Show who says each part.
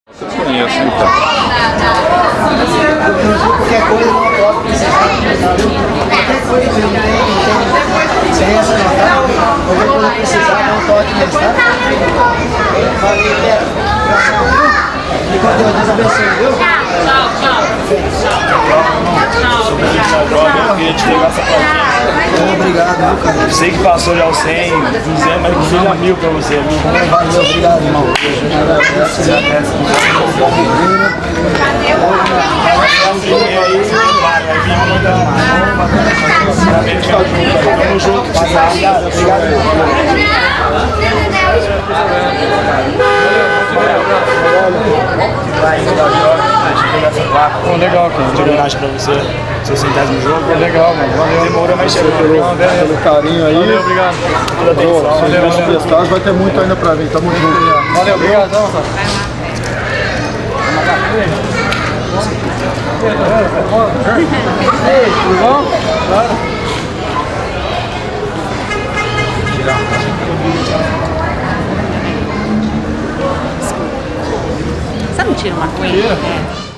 Speaker 1: Eu conheço, então.
Speaker 2: Qualquer coisa não pode precisar. Qualquer coisa que não tem licença, não tá? Qualquer coisa que precisar, não pode mais, tá? Valeu, Pedro. E com Deus, Deus abençoe, viu?
Speaker 1: Sobre a droga, eu queria te pegar essa plaquinha.
Speaker 2: Obrigado, meu cara.
Speaker 1: Sei que passou já os 100, 200, mas que seja 1000 pra você, amigo.
Speaker 2: Valeu, obrigado, irmão.
Speaker 1: Tamo junto,
Speaker 2: Obrigado, obrigado.
Speaker 1: Pô, legal, cara. De homenagem pra você, seu 100º jogo.
Speaker 3: Legal, mano. Valeu.
Speaker 1: Demorou, mas chegou.
Speaker 3: Pelo carinho aí.
Speaker 1: Valeu, obrigado.
Speaker 3: Valeu. Vai ter muito ainda pra vir. Tamo junto.
Speaker 1: Valeu, obrigado.
Speaker 3: Tudo bom? Claro.
Speaker 4: Você não tira uma coisa?